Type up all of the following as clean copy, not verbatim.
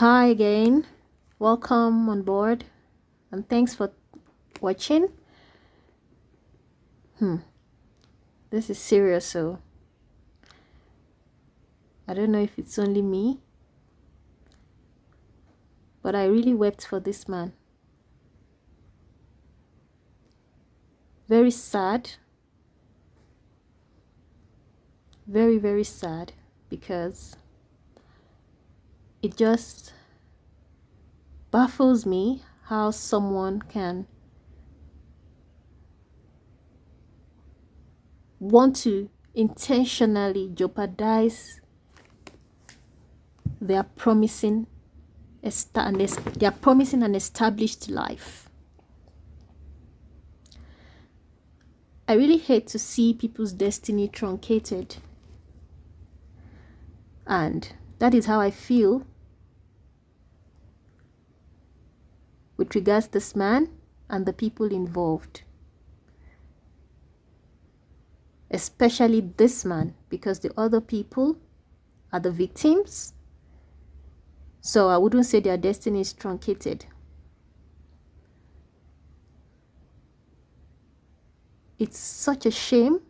Hi again, welcome on board, and thanks for watching. This is serious, so I don't know if it's only me, but I really wept for this man. Very sad, very, very sad, because it just baffles me how someone can want to intentionally jeopardize their promising an established life. I really hate to see people's destiny truncated, and that is how I feel with regards to this man and the people involved, especially this man, because the other people are the victims. So I wouldn't say their destiny is truncated. It's such a shame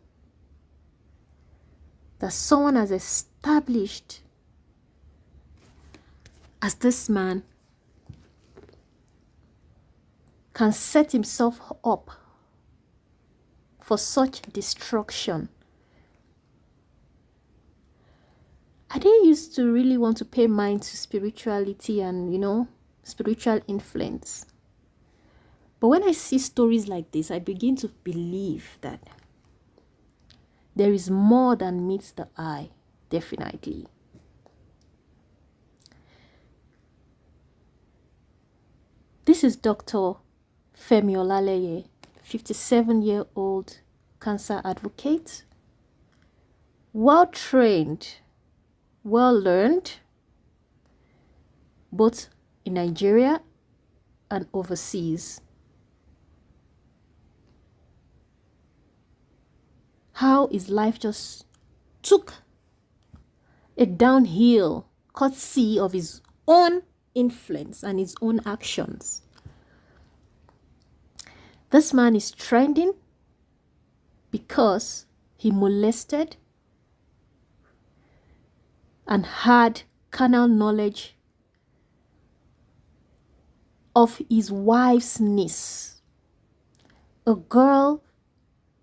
that someone as established as this man can set himself up for such destruction. I didn't used to really want to pay mind to spirituality and, spiritual influence. But when I see stories like this, I begin to believe that there is more than meets the eye, definitely. This is Dr. Femi Olaleye, 57-year-old cancer advocate, well-trained, well-learned, both in Nigeria and overseas. How his life just took a downhill courtesy of his own influence and his own actions. This man is trending because he molested and had carnal knowledge of his wife's niece, a girl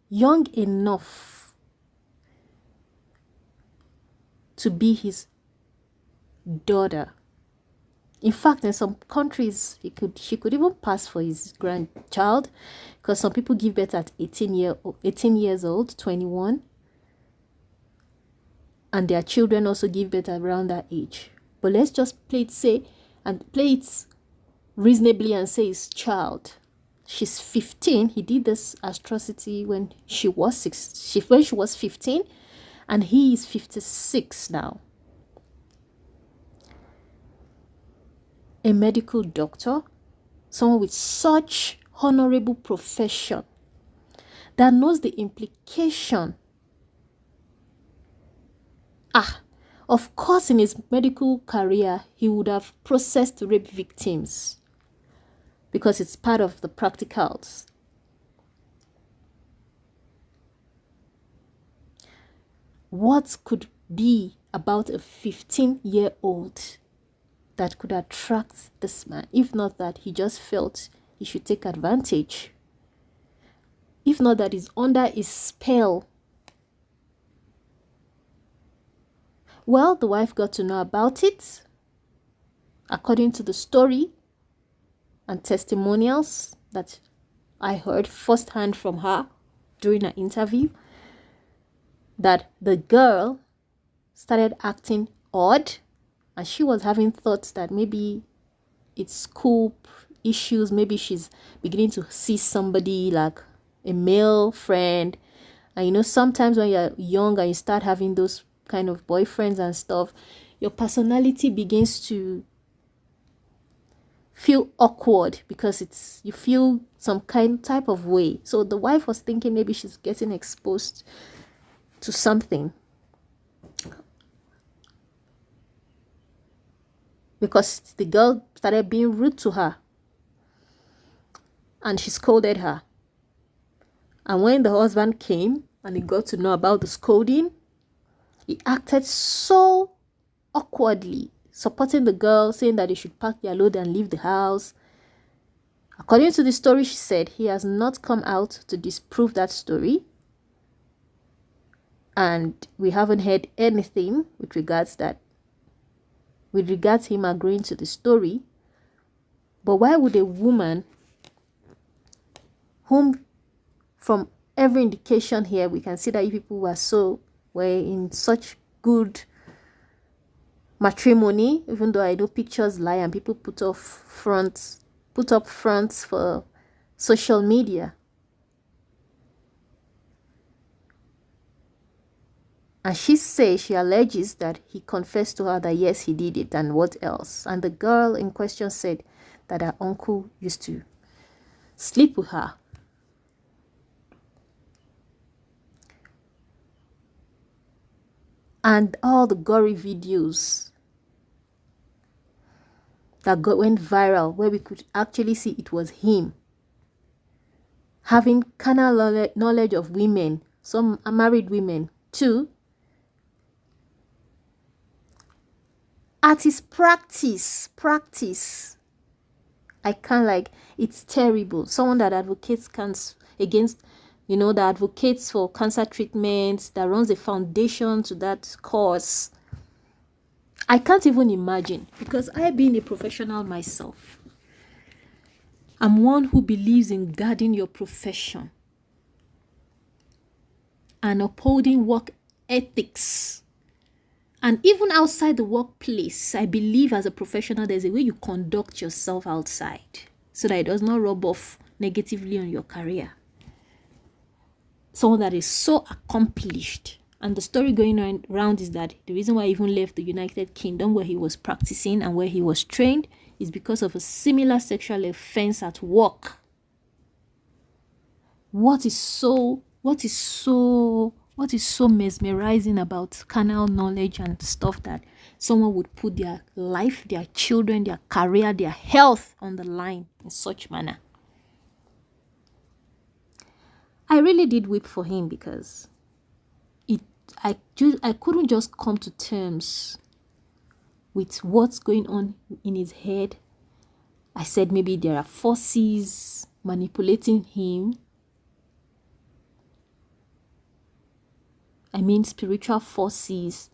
young enough to be his daughter. In fact, in some countries, she could even pass for his grandchild, because some people give birth at 18 years old, 21, and their children also give birth around that age. But let's just play it reasonably and say his child. She's 15. He did this atrocity when she was 15, and he is 56 now. A medical doctor, someone with such honorable profession that knows the implication. Of course, in his medical career, he would have processed rape victims because it's part of the practicals. What could be about a 15-year-old that could attract this man, if not that he just felt he should take advantage, if not that he's under his spell? Well, the wife got to know about it, according to the story and testimonials that I heard firsthand from her during an interview, that the girl started acting odd, and she was having thoughts that maybe it's school issues, maybe she's beginning to see somebody like a male friend. And sometimes when you're young and you start having those kind of boyfriends and stuff, your personality begins to feel awkward because you feel some type of way. So the wife was thinking maybe she's getting exposed to something. because the girl started being rude to her and she scolded her. And when the husband came and he got to know about the scolding, he acted so awkwardly, supporting the girl, saying that they should pack their load and leave the house. According to the story, she said he has not come out to disprove that story. And we haven't heard anything with regards him agreeing to the story. But why would a woman whom, from every indication here, we can see that you people were in such good matrimony, even though I know pictures lie and people put up fronts for social media. And she alleges that he confessed to her that yes, he did it, and what else. And the girl in question said that her uncle used to sleep with her. And all the gory videos that went viral, where we could actually see it was him having carnal knowledge of women, some married women too, at his practice. I can't, it's terrible. Someone that advocates against, that advocates for cancer treatments, that runs a foundation to that cause. I can't even imagine, because I, being a professional myself, I'm one who believes in guarding your profession and upholding work ethics. And even outside the workplace, I believe as a professional, there's a way you conduct yourself outside so that it does not rub off negatively on your career. Someone that is so accomplished. And the story going around is that the reason why he even left the United Kingdom, where he was practicing and where he was trained, is because of a similar sexual offense at work. What is so mesmerizing about carnal knowledge and stuff that someone would put their life, their children, their career, their health on the line in such manner? I really did weep for him, because I couldn't just come to terms with what's going on in his head. I said maybe there are forces manipulating him. I mean, spiritual forces.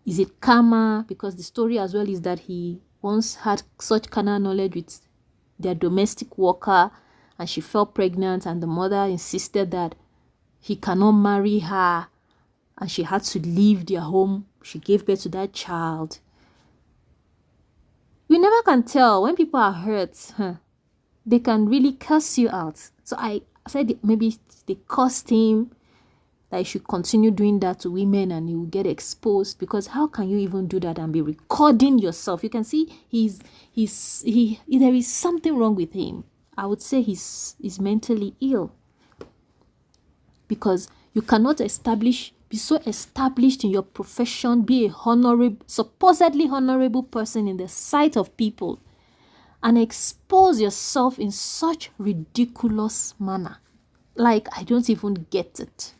Is it karma? Because the story as well is that he once had such carnal knowledge with their domestic worker, and she fell pregnant, and the mother insisted that he cannot marry her, and she had to leave their home. She gave birth to that child. You never can tell. When people are hurt, they can really curse you out. So I said maybe they cursed him, that he should continue doing that to women and he will get exposed. Because how can you even do that and be recording yourself? You can see there is something wrong with him. I would say he's mentally ill. Because you cannot be so established in your profession, be a supposedly honorable person in the sight of people, and expose yourself in such ridiculous manner. I don't even get it.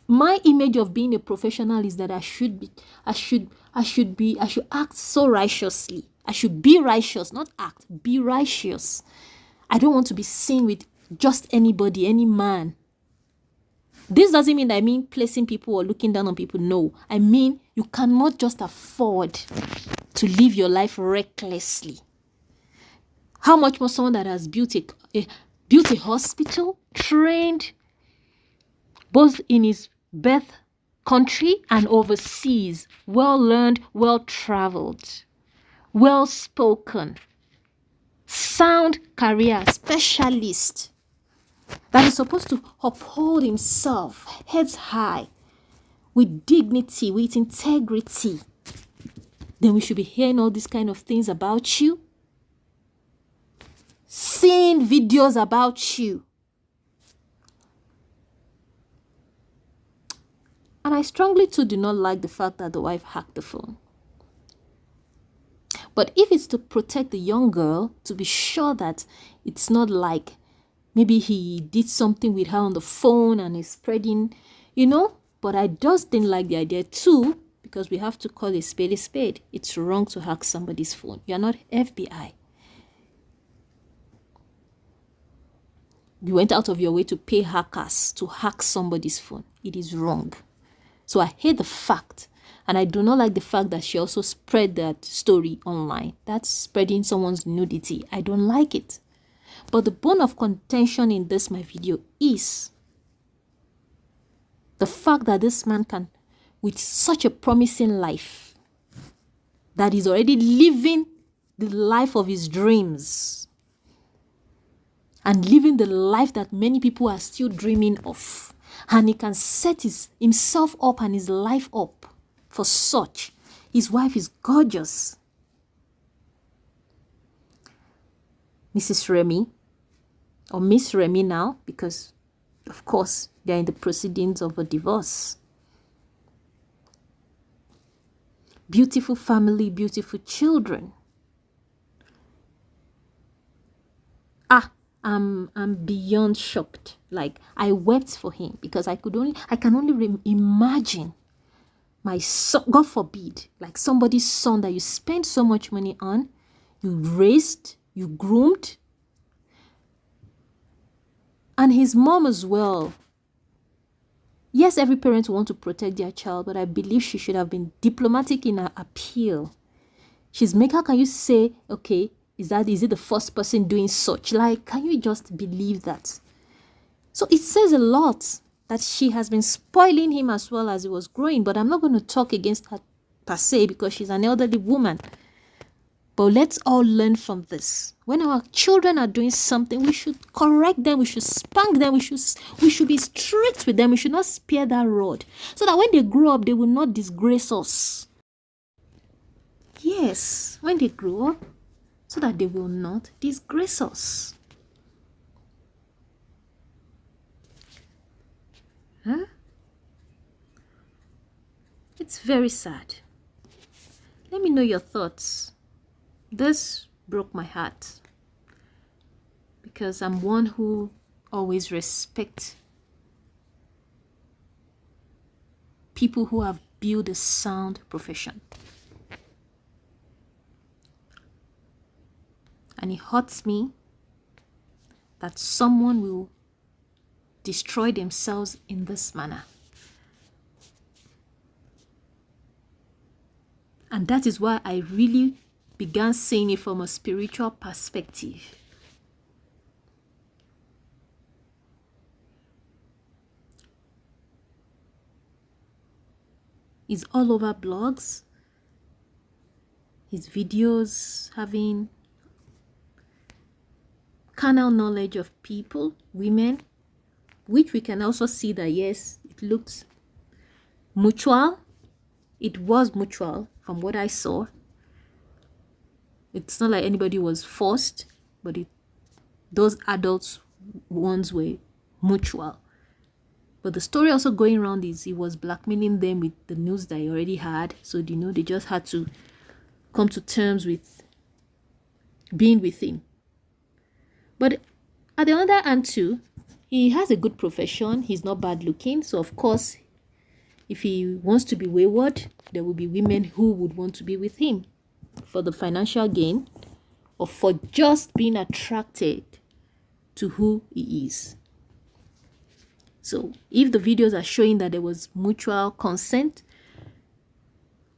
My image of being a professional is that I should act so righteously. I should be righteous, not act, be righteous. I don't want to be seen with just anybody, any man. This doesn't mean that I mean placing people or looking down on people. No, I mean you cannot just afford to live your life recklessly. How much more someone that has built a hospital, trained both in his birth country and overseas, well-learned, well-traveled, well-spoken, sound career specialist, that is supposed to uphold himself heads high, with dignity, with integrity. Then we should be hearing all these kind of things about you, seeing videos about you. And I strongly too do not like the fact that the wife hacked the phone. But if it's to protect the young girl, to be sure that it's not like maybe he did something with her on the phone and is spreading, But I just didn't like the idea too, because we have to call a spade a spade. It's wrong to hack somebody's phone. You're not FBI. You went out of your way to pay hackers to hack somebody's phone. It is wrong. So I hate the fact, and I do not like the fact that she also spread that story online. That's spreading someone's nudity. I don't like it. But the bone of contention in this, my video, is the fact that this man can, with such a promising life, that he's already living the life of his dreams and living the life that many people are still dreaming of. And he can set himself up and his life up for such. His wife is gorgeous. Mrs. Remy, or Miss Remy now, because of course they're in the proceedings of a divorce. Beautiful family, beautiful children. I'm beyond shocked. Like, I wept for him because I can only imagine my son, God forbid, like somebody's son that you spent so much money on, you raised, you groomed, and his mom as well. Yes, every parent wants to protect their child, but I believe she should have been diplomatic in her appeal. How can you say, okay, is it the first person doing such? Like, can you just believe that? So it says a lot that she has been spoiling him as well as he was growing. But I'm not going to talk against her per se because she's an elderly woman. But let's all learn from this. When our children are doing something, we should correct them. We should spank them. We should be strict with them. We should not spare that rod. So that when they grow up, they will not disgrace us. Yes, when they grow up, so that they will not disgrace us. Huh? It's very sad. Let me know your thoughts. This broke my heart because I'm one who always respects people who have built a sound profession. And it hurts me that someone will destroy themselves in this manner. And that is why I really began seeing it from a spiritual perspective. It's all over blogs, his videos having carnal knowledge of people, women, which we can also see that yes, it looks mutual. It was mutual from what I saw. It's not like anybody was forced, but those adults ones were mutual. But the story also going around is he was blackmailing them with the news that he already had. So they just had to come to terms with being with him. But at the other hand too, he has a good profession. He's not bad looking. So of course, if he wants to be wayward, there will be women who would want to be with him for the financial gain or for just being attracted to who he is. So if the videos are showing that there was mutual consent,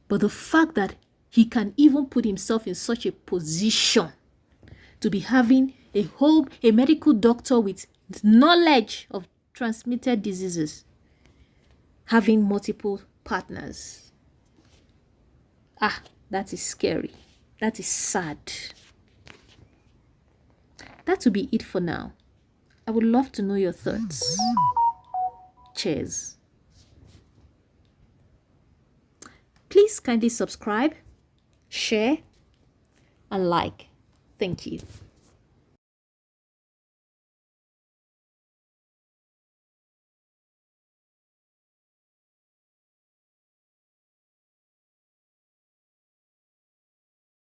but the fact that he can even put himself in such a position to be having a medical doctor with knowledge of transmitted diseases, having multiple partners. That is scary. That is sad. That will be it for now. I would love to know your thoughts. Cheers. Please kindly subscribe, share, and like. Thank you.